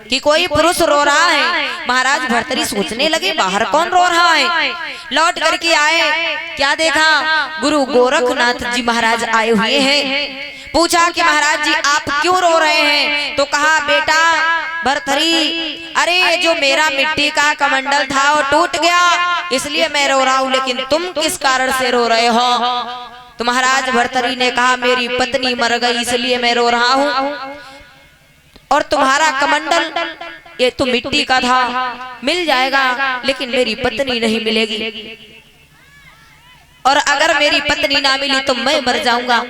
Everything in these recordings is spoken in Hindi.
कि कोई पुरुष रो रहा है। महाराज भर्तरी सोचने लगे बाहर कौन रो रहा है। लौट करके आए, क्या देखा, गुरु गोरखनाथ जी महाराज आए हुए हैं। पूछा कि महाराज जी आप क्यों रो रहे हैं। तो कहा बेटा भर्तरी, अरे जो मेरा मिट्टी का कमंडल था वो टूट गया, इसलिए मैं रो रहा हूँ, लेकिन तुम किस कारण से रो रहे हो। तो महाराज भर्तरी ने कहा मेरी पत्नी मर गई इसलिए मैं रो रहा हूँ, और तुम्हारा कमंडल ये तो मिट्टी का था, मिल जाएगा, लेकिन मेरी पत्नी नहीं मिलेगी, और अगर मेरी पत्नी ना मिली तो मैं मर जाऊंगा।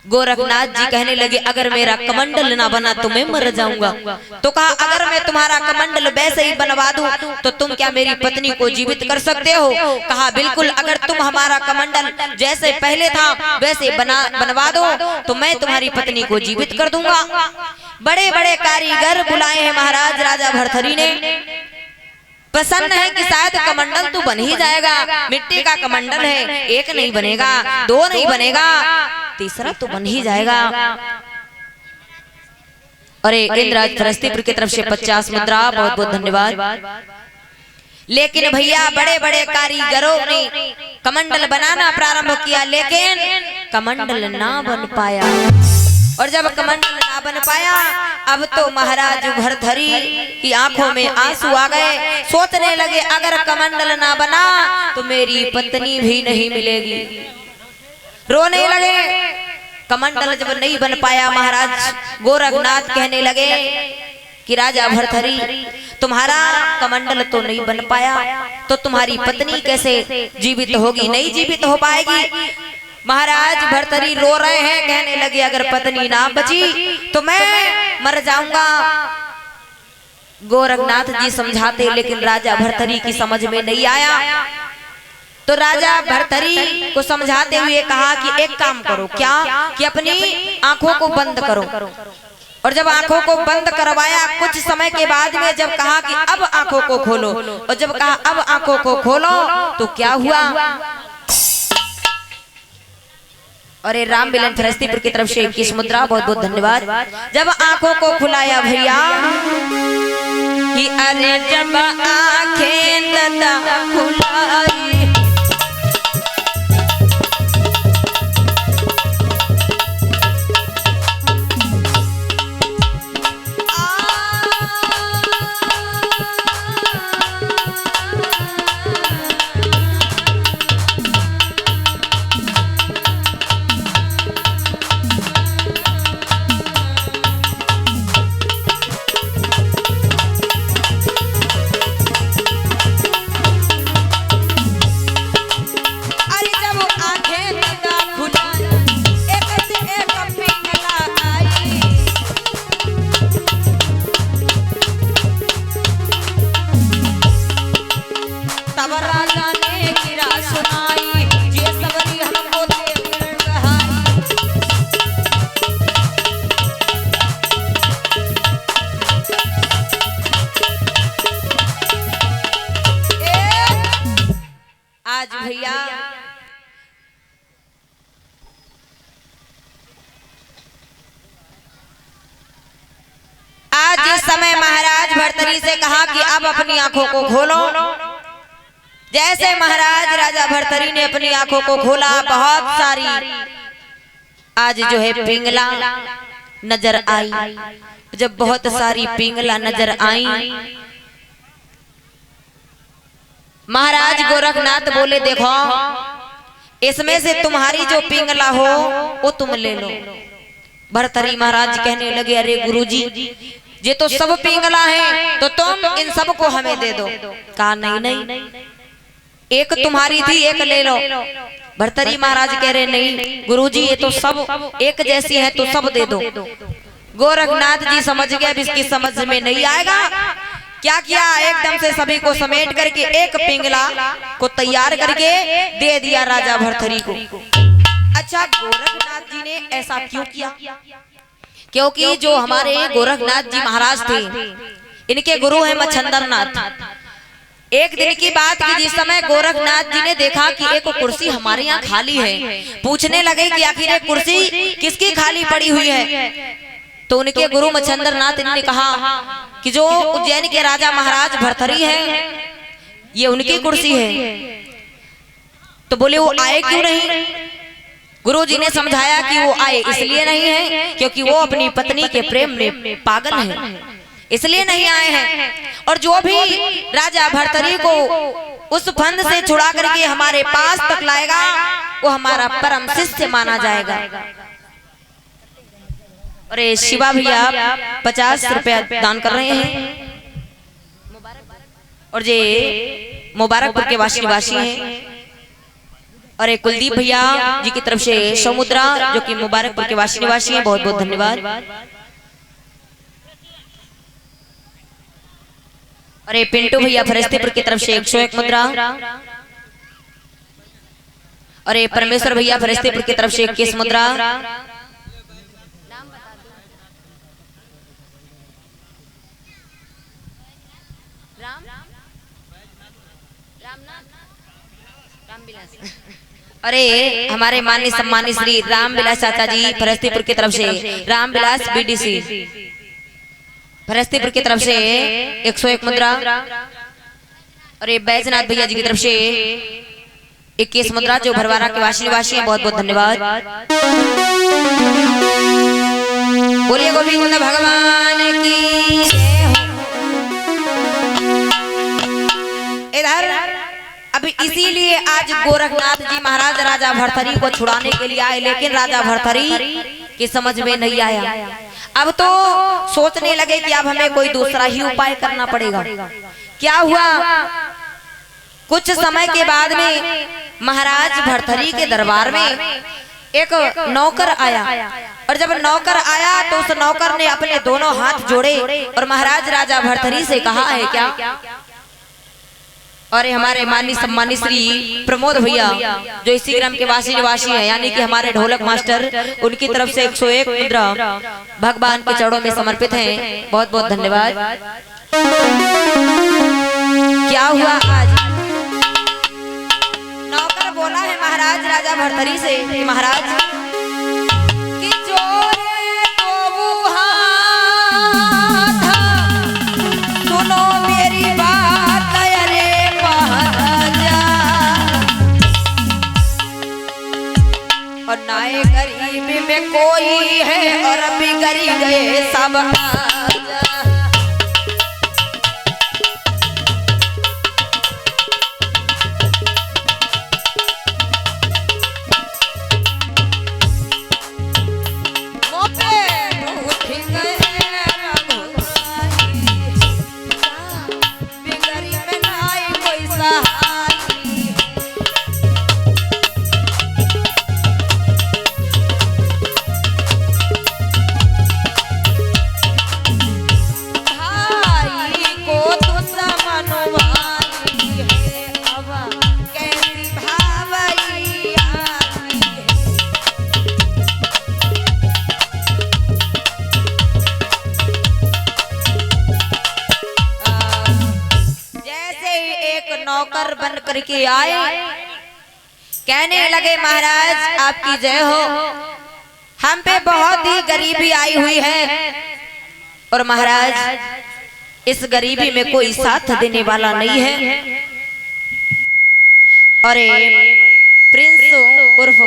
गोरखनाथ जी कहने लगे अगर मेरा कमंडल ना बना तो मैं मर जाऊंगा। तो कहा अगर मैं तुम्हारा कमंडल वैसे ही बनवा दूं तो तुम क्या मेरी पत्नी को जीवित कर सकते हो। कहा बिल्कुल, अगर तुम हमारा कमंडल जैसे पहले था वैसे बनवा दो तो मैं तुम्हारी पत्नी को जीवित कर दूंगा। बड़े बड़े कारीगर बुलाए हैं महाराज राजा भर्तरी ने। प्रसन्न है कि शायद कमंडल तो बन ही जाएगा, मिट्टी का कमंडल है, एक नहीं बनेगा, दो नहीं बनेगा, तीसरा तो बन ही जाएगा। अरे इंद्राज फरस्तीपुर की तरफ से 50 मुद्रा, बहुत बहुत धन्यवाद। लेकिन भैया बड़े बड़े कारीगरों ने कमंडल बनाना प्रारंभ किया, लेकिन कमंडल ना बन पाया। और जब कमंडल ना बन पाया, अब तो महाराज भर्तरी की आंखों में आंसू आ गए। सोचने लगे अगर कमंडल ना बना तो मेरी पत्नी भी नहीं मिलेगी। रोने लगे। कमंडल जब नहीं बन पाया, महाराज गोरखनाथ कहने लगे कि राजा भर्तरी तुम्हारा कमंडल तो नहीं बन पाया, तो तुम्हारी पत्नी कैसे जीवित होगी, नहीं जीवित हो पाएगी। महाराज भर्तरी रो रहे हैं, कहने लगे अगर पत्नी ना बची तो मैं मर जाऊंगा। गोरखनाथ जी समझाते, लेकिन राजा भर्तरी की समझ में नहीं आया। तो राजा भर्तरी को समझाते हुए कहा कि एक काम करो, क्या कि अपनी आंखों को बंद करो। और जब आंखों को बंद करवाया, कुछ समय के बाद में जब कहा कि अब आंखों को खोलो, और जब कहा अब आंखों को खोलो, तो क्या हुआ। अरे राम मिलन फरस्तीपुर की तरफ से 21 मुद्रा, बहुत बहुत धन्यवाद। जब आंखों को खुलाया भैया कि अरे जब आंखें दादा खुलाई, भैया आज इस समय महाराज भर्तरी से कहा कि अब अपनी आंखों को खोलो। जैसे महाराज राजा भर्तरी ने अपनी आंखों को खोला, बहुत सारी आज जो है पिंगला नजर आई। जब बहुत सारी पिंगला नजर आई, महाराज गोरखनाथ बोले देखो इसमें से तुम्हारी जो पिंगला हो वो तुम ले लो। भर्तरी महाराज कहने लगे अरे गुरुजी ये तो सब पिंगला है, तो तुम इन सब को हमें दे दो। कहा नहीं नहीं, एक तुम्हारी थी एक ले लो। भर्तरी महाराज कह रहे नहीं गुरुजी ये तो सब एक जैसी है तो सब दे दो। गोरखनाथ जी समझ गए अब इसकी समझ में नहीं आएगा। क्या किया, एकदम से सभी को समेट करके एक पिंगला को तैयार करके दे दिया राजा भर्तरी को। अच्छा गोरखनाथ जी ने ऐसा क्यों किया, क्योंकि जो हमारे गोरखनाथ जी महाराज थे इनके गुरु हैं मच्छंदरनाथ। एक दिन की बात की जिस समय गोरखनाथ जी ने देखा कि एक कुर्सी हमारे यहाँ खाली है, पूछने लगे कि आखिर ये कुर्सी किसकी खाली पड़ी हुई है। तो उनके गुरु मच्छिंद्र नाथ ने कहा कि जो उज्जैन के राजा महाराज भर्तरी हैं, ये उनकी कुर्सी है। तो बोले वो आए क्यों नहीं? गुरु जी ने समझाया कि वो आए इसलिए नहीं है क्योंकि वो अपनी पत्नी के प्रेम में पागल हैं, इसलिए नहीं आए हैं। और जो भी राजा भर्तरी को उस फंद से छुड़ा करके हमारे पास तक लाएगा वो हमारा परम शिष्य माना जाएगा। अरे शिवा भैया 50 रुपया दान कर रहे हैं और ये मुबारकपुर के वासी हैं। और एक कुलदीप भैया जी की तरफ से समुद्रा जो कि मुबारकपुर के वासी हैं, बहुत बहुत धन्यवाद। अरे पिंटू भैया फरिश्तेपुर की तरफ से 101 मुद्रा। अरे परमेश्वर भैया फरिश्तेपुर की तरफ से 21 मुद्रा। अरे हमारे माननीय सम्मानित श्री रामविलास चाचा जी फरिश्तेपुर की तरफ से रामविलास बीडीसी फरिश्तेपुर की तरफ से 101 मुद्रा। अरे बैजनाथ भैया जी की तरफ से 21 मुद्रा जो भरवारा के वासी हैं, बहुत बहुत धन्यवाद। बोलिए गोविंद भगवान की जय हो। इधर अभी इसीलिए आज गोरखनाथ जी महाराज राजा भर्तरी को छुड़ाने के लिए आए, लेकिन राजा भर्तरी की समझ में नहीं आया। अब तो सोचने लगे कि अब हमें कोई दूसरा ही उपाय करना पड़ेगा। क्या हुआ, कुछ समय के बाद में महाराज भर्तरी के दरबार में एक नौकर आया, और जब नौकर आया तो उस नौकर ने अपने दोनों हाथ जोड़े और महाराज राजा भर्तरी से कहा है क्या। और हमारे माननीय सम्मानित श्री प्रमोद भैया जो इसी ग्राम के वासी हैं, यानी कि हमारे ढोलक मास्टर, उनकी तरफ से 101 मुद्रा भगवान के चरणों में समर्पित हैं, बहुत बहुत धन्यवाद। क्या हुआ, आज नौकर बोला है महाराज राजा भर्तरी से कि महाराज कि जोरे तो सुनो मेरी बात, और नाए गरीब में कोई है और अभी गरीब गए सब नौकर बन करके आए, कहने लगे महाराज आपकी जय हो, हम पे बहुत ही गरीबी आई हुई है और महाराज इस गरीबी में कोई साथ देने वाला नहीं है। और प्रिंस उर्फ